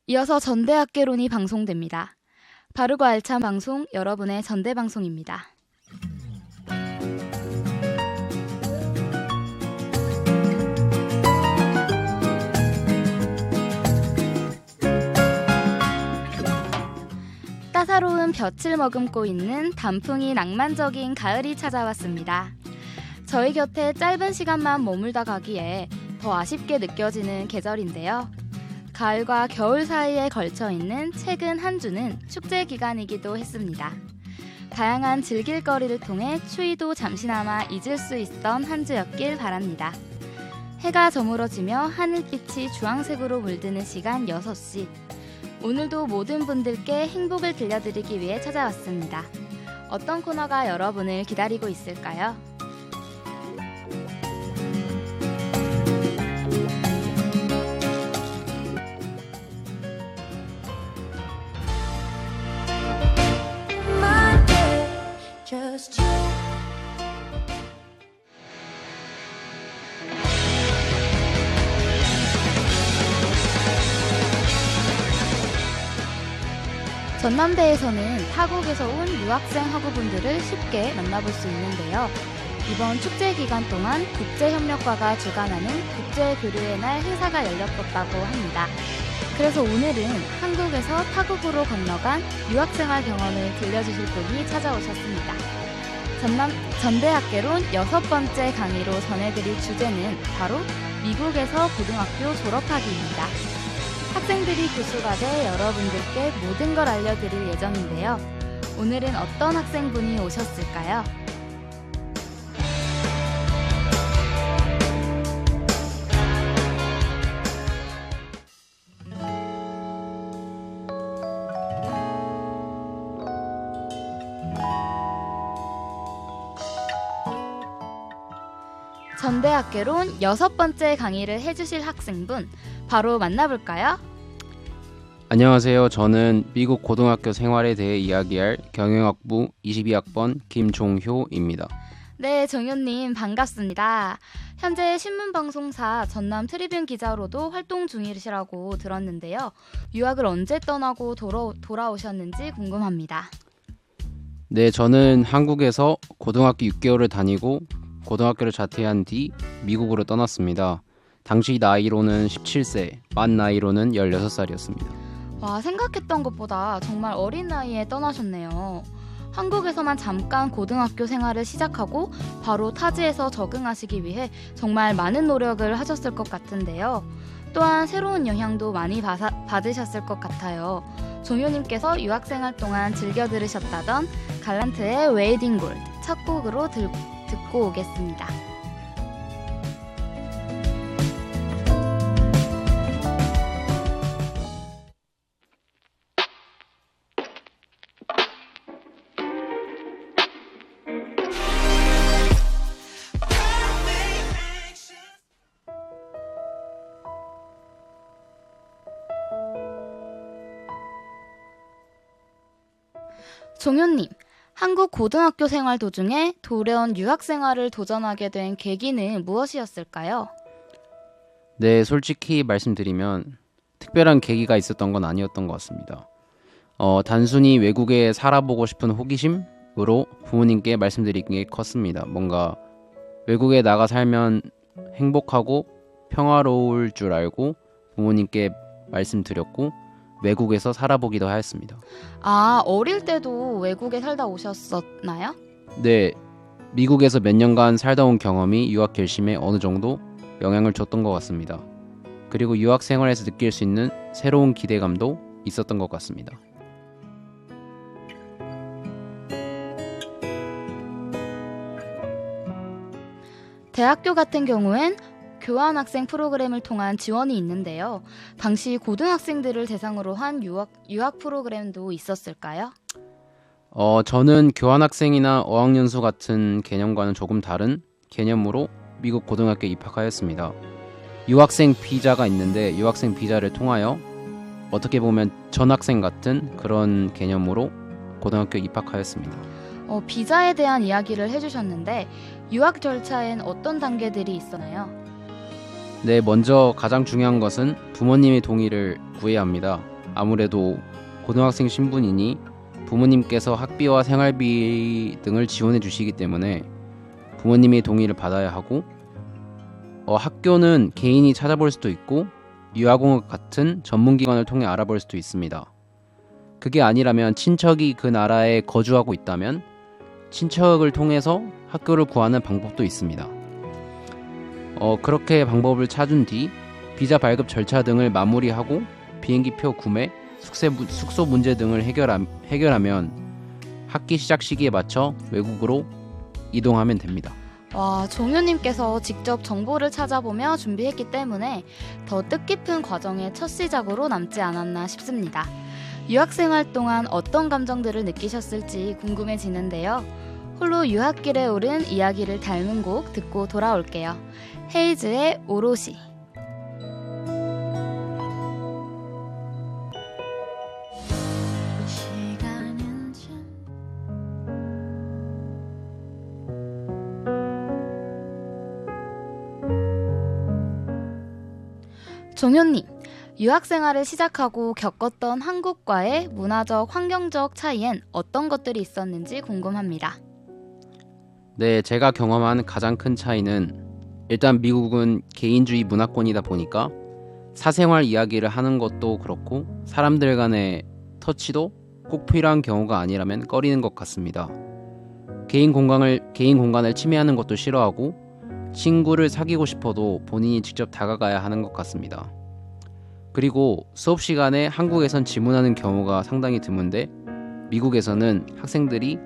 이어서 전대학개론이 방송됩니다. 바르고 알찬 방송 여러분의 전대방송입니다. 따사로운 볕을 머금고 있는 단풍이 낭만적인 가을이 찾아왔습니다. 저희 곁에 짧은 시간만 머물다 가기에 더 아쉽게 느껴지는 계절인데요. 가을과 겨울 사이에 걸쳐 있는 최근 한 주는 축제 기간이기도 했습니다. 다양한 즐길거리를 통해 추위도 잠시나마 잊을 수 있던 한 주였길 바랍니다. 해가 저물어지며 하늘빛이 주황색으로 물드는 시간 6시. 오늘도 모든 분들께 행복을 들려드리기 위해 찾아왔습니다. 어떤 코너가 여러분을 기다리고 있을까요? 전남대에서는 타국에서 온 유학생 학우분들을 쉽게 만나볼 수 있는데요. 이번 축제 기간 동안 국제협력과가 주관하는 국제교류의 날 행사가 열렸었다고 합니다. 그래서 오늘은 한국에서 타국으로 건너간 유학생활 경험을 들려주실 분이 찾아오셨습니다. 전대학개론 6번째 강의로 전해드릴 주제는 바로 미국에서 고등학교 졸업하기입니다. 학생들이 교수가 돼 여러분들께 모든 걸 알려드릴 예정인데요. 오늘은 어떤 학생분이 오셨을까요? 전대학개론 6번째 강의를 해주실 학생분 바로 만나볼까요? 안녕하세요. 저는 미국 고등학교 생활에 대해 이야기할 경영학부 22학번 김종효입니다. 네, 정효님 반갑습니다. 현재 신문방송사 전남 트리뷴 기자로도 활동 중이시라고 들었는데요. 유학을 언제 떠나고 돌아오셨는지 궁금합니다. 네, 저는 한국에서 고등학교 6개월을 다니고 고등학교를 자퇴한 뒤 미국으로 떠났습니다. 당시 나이로는 17세, 만 나이로는 16살이었습니다. 와, 생각했던 것보다 정말 어린 나이에 떠나셨네요. 한국에서만 잠깐 고등학교 생활을 시작하고 바로 타지에서 적응하시기 위해 정말 많은 노력을 하셨을 것 같은데요. 또한 새로운 영향도 많이 받으셨을 것 같아요. 종효님께서 유학생활 동안 즐겨 들으셨다던 갈란트의 웨이딩 골드 첫 곡으로 듣고 오겠습니다. 종효님, 한국 고등학교 생활 도중에 돌연 유학 생활을 도전하게 된 계기는 무엇이었을까요? 네, 솔직히 말씀드리면 특별한 계기가 있었던 건 아니었던 것 같습니다. 단순히 외국에 살아보고 싶은 호기심으로 부모님께 말씀드린 게 컸습니다. 뭔가 외국에 나가 살면 행복하고 평화로울 줄 알고 부모님께 말씀드렸고 외국에서 살아보기도 하였습니다. 아, 어릴 때도 외국에 살다 오셨었나요? 네, 미국에서 몇 년간 살다 온 경험이 유학 결심에 어느 정도 영향을 줬던 것 같습니다. 그리고 유학 생활에서 느낄 수 있는 새로운 기대감도 있었던 것 같습니다. 대학교 같은 경우엔 교환학생 프로그램을 통한 지원이 있는데요. 당시 고등학생들을 대상으로 한 유학 프로그램도 있었을까요? 저는 교환학생이나 어학연수 같은 개념과는 조금 다른 개념으로 미국 고등학교에 입학하였습니다. 유학생 비자가 있는데 유학생 비자를 통하여 어떻게 보면 전학생 같은 그런 개념으로 고등학교에 입학하였습니다. 비자에 대한 이야기를 해주셨는데 유학 절차엔 어떤 단계들이 있었나요? 네, 먼저 가장 중요한 것은 부모님의 동의를 구해야 합니다. 아무래도 고등학생 신분이니 부모님께서 학비와 생활비 등을 지원해 주시기 때문에 부모님의 동의를 받아야 하고 학교는 개인이 찾아볼 수도 있고 유아공학 같은 전문기관을 통해 알아볼 수도 있습니다. 그게 아니라면 친척이 그 나라에 거주하고 있다면 친척을 통해서 학교를 구하는 방법도 있습니다. 그렇게 방법을 찾은 뒤 비자 발급 절차 등을 마무리하고 비행기표 구매, 숙소 문제 등을 해결하면 학기 시작 시기에 맞춰 외국으로 이동하면 됩니다. 와, 종효님께서 직접 정보를 찾아보며 준비했기 때문에 더 뜻깊은 과정의 첫 시작으로 남지 않았나 싶습니다. 유학생활 동안 어떤 감정들을 느끼셨을지 궁금해지는데요. 홀로 유학길에 오른 이야기를 닮은 곡 듣고 돌아올게요. 헤이즈의 오롯이. 종효님, 유학생활을 시작하고 겪었던 한국과의 문화적, 환경적 차이엔 어떤 것들이 있었는지 궁금합니다. 네, 제가 경험한 가장 큰 차이는 일단 미국은 개인주의 문화권이다 보니까 사생활 이야기를 하는 것도 그렇고 사람들 간의 터치도 꼭 필요한 경우가 아니라면 꺼리는 것 같습니다. 개인 공간을 침해하는 것도 싫어하고 친구를 사귀고 싶어도 본인이 직접 다가가야 하는 것 같습니다. 그리고 수업 시간에 한국에선 질문하는 경우가 상당히 드문데 미국에서는 학생들이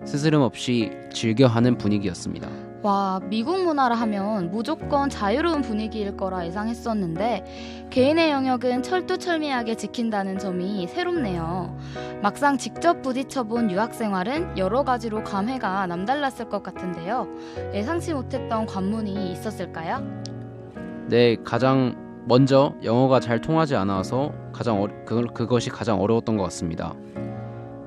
스스럼 없이 즐겨하는 분위기였습니다. 와, 미국 문화라 하면 무조건 자유로운 분위기일 거라 예상했었는데 개인의 영역은 철두철미하게 지킨다는 점이 새롭네요. 막상 직접 부딪혀본 유학생활은 여러 가지로 감회가 남달랐을 것 같은데요. 예상치 못했던 관문이 있었을까요? 네, 가장 먼저 영어가 잘 통하지 않아서 그것이 가장 어려웠던 것 같습니다.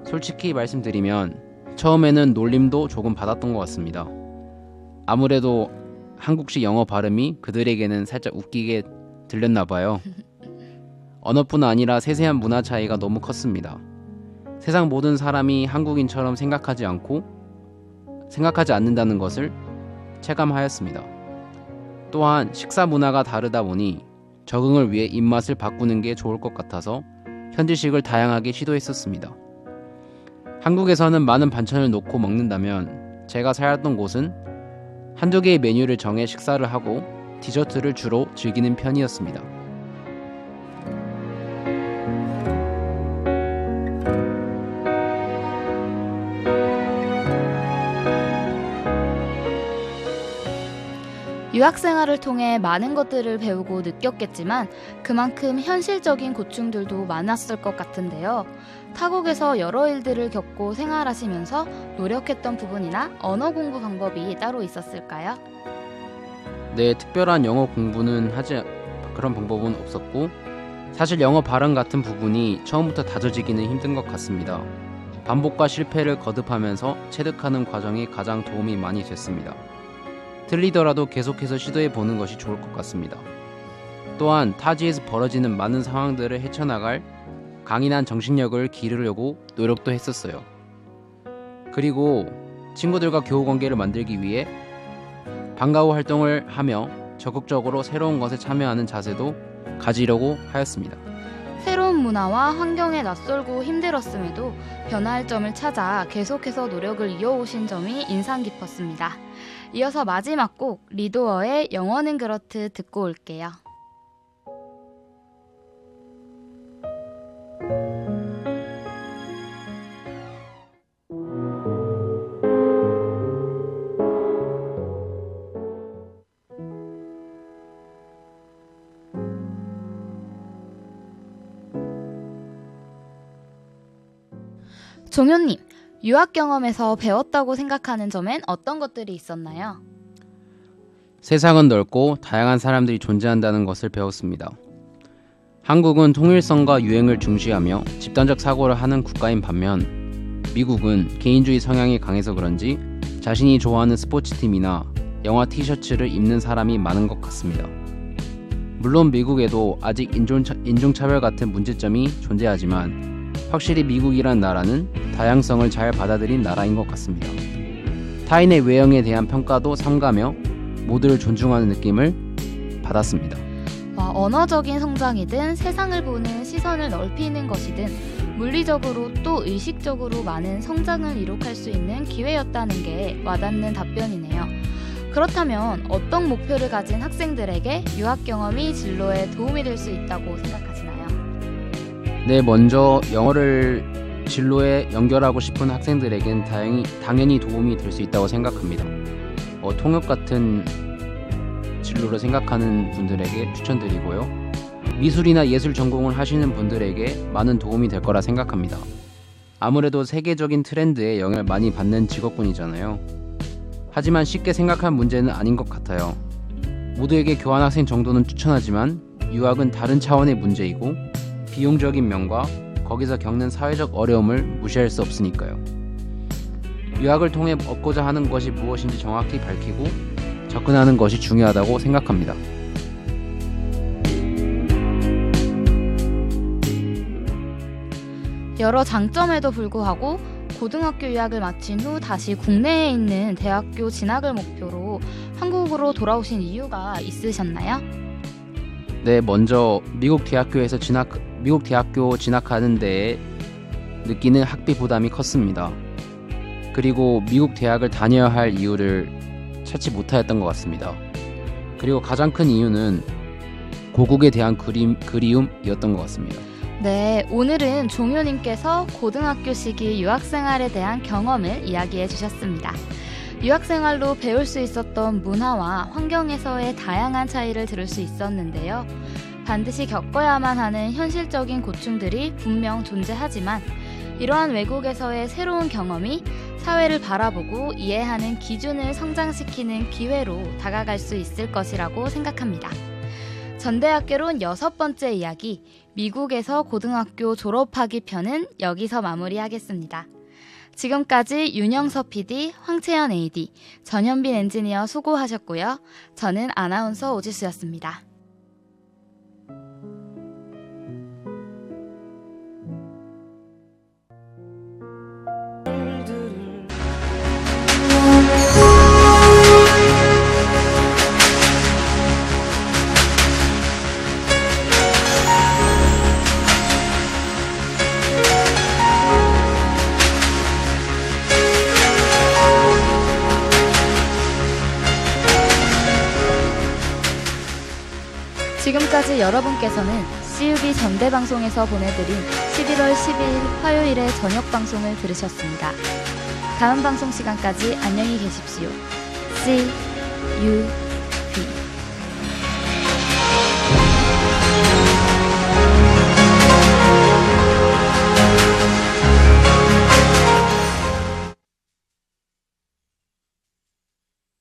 솔직히 말씀드리면 처음에는 놀림도 조금 받았던 것 같습니다. 아무래도 한국식 영어 발음이 그들에게는 살짝 웃기게 들렸나 봐요. 언어뿐 아니라 세세한 문화 차이가 너무 컸습니다. 세상 모든 사람이 한국인처럼 생각하지 않는다는 것을 체감하였습니다. 또한 식사 문화가 다르다 보니 적응을 위해 입맛을 바꾸는 게 좋을 것 같아서 현지식을 다양하게 시도했었습니다. 한국에서는 많은 반찬을 놓고 먹는다면 제가 살았던 곳은 한두 개의 메뉴를 정해 식사를 하고 디저트를 주로 즐기는 편이었습니다. 유학생활을 통해 많은 것들을 배우고 느꼈겠지만 그만큼 현실적인 고충들도 많았을 것 같은데요. 타국에서 여러 일들을 겪고 생활하시면서 노력했던 부분이나 언어 공부 방법이 따로 있었을까요? 네, 특별한 영어 공부는 그런 방법은 없었고 사실 영어 발음 같은 부분이 처음부터 다져지기는 힘든 것 같습니다. 반복과 실패를 거듭하면서 체득하는 과정이 가장 도움이 많이 됐습니다. 틀리더라도 계속해서 시도해보는 것이 좋을 것 같습니다. 또한 타지에서 벌어지는 많은 상황들을 헤쳐나갈 강인한 정신력을 기르려고 노력도 했었어요. 그리고 친구들과 교우관계를 만들기 위해 방과후 활동을 하며 적극적으로 새로운 것에 참여하는 자세도 가지려고 하였습니다. 새로운 문화와 환경에 낯설고 힘들었음에도 변화할 점을 찾아 계속해서 노력을 이어오신 점이 인상 깊었습니다. 이어서 마지막 곡 리도어의 영어는 그렇듯 듣고 올게요. 종효님, 유학 경험에서 배웠다고 생각하는 점엔 어떤 것들이 있었나요? 세상은 넓고 다양한 사람들이 존재한다는 것을 배웠습니다. 한국은 통일성과 유행을 중시하며 집단적 사고를 하는 국가인 반면 미국은 개인주의 성향이 강해서 그런지 자신이 좋아하는 스포츠팀이나 영화 티셔츠를 입는 사람이 많은 것 같습니다. 물론 미국에도 아직 인종차별 같은 문제점이 존재하지만 확실히 미국이란 나라는 다양성을 잘 받아들인 나라인 것 같습니다. 타인의 외형에 대한 평가도 삼가며 모두를 존중하는 느낌을 받았습니다. 언어적인 성장이든 세상을 보는 시선을 넓히는 것이든 물리적으로 또 의식적으로 많은 성장을 이룩할 수 있는 기회였다는 게 와닿는 답변이네요. 그렇다면 어떤 목표를 가진 학생들에게 유학 경험이 진로에 도움이 될 수 있다고 생각하시나요? 네, 먼저 영어를 진로에 연결하고 싶은 학생들에겐 당연히 도움이 될 수 있다고 생각합니다. 통역 같은 진로를 생각하는 분들에게 추천드리고요. 미술이나 예술 전공을 하시는 분들에게 많은 도움이 될 거라 생각합니다. 아무래도 세계적인 트렌드에 영향을 많이 받는 직업군이잖아요. 하지만 쉽게 생각할 문제는 아닌 것 같아요. 모두에게 교환학생 정도는 추천하지만 유학은 다른 차원의 문제이고 비용적인 면과 거기서 겪는 사회적 어려움을 무시할 수 없으니까요. 유학을 통해 얻고자 하는 것이 무엇인지 정확히 밝히고 접근하는 것이 중요하다고 생각합니다. 여러 장점에도 불구하고 고등학교 유학을 마친 후 다시 국내에 있는 대학교 진학을 목표로 한국으로 돌아오신 이유가 있으셨나요? 네, 먼저 미국 대학교 진학하는 데에 느끼는 학비 부담이 컸습니다. 그리고 미국 대학을 다녀야 할 이유를 찾지 못하였던 것 같습니다. 그리고 가장 큰 이유는 고국에 대한 그리움이었던 것 같습니다. 네, 오늘은 종효님께서 고등학교 시기 유학생활에 대한 경험을 이야기해 주셨습니다. 유학생활로 배울 수 있었던 문화와 환경에서의 다양한 차이를 들을 수 있었는데요. 반드시 겪어야만 하는 현실적인 고충들이 분명 존재하지만 이러한 외국에서의 새로운 경험이 사회를 바라보고 이해하는 기준을 성장시키는 기회로 다가갈 수 있을 것이라고 생각합니다. 전대학교론 6번째 이야기, 미국에서 고등학교 졸업하기 편은 여기서 마무리하겠습니다. 지금까지 윤영서 PD, 황채연 AD, 전현빈 엔지니어 수고하셨고요. 저는 아나운서 오지수였습니다. 지금까지 여러분께서는 CUB 전대방송에서 보내드린 11월 12일 화요일의 저녁 방송을 들으셨습니다. 다음 방송 시간까지 안녕히 계십시오. CUB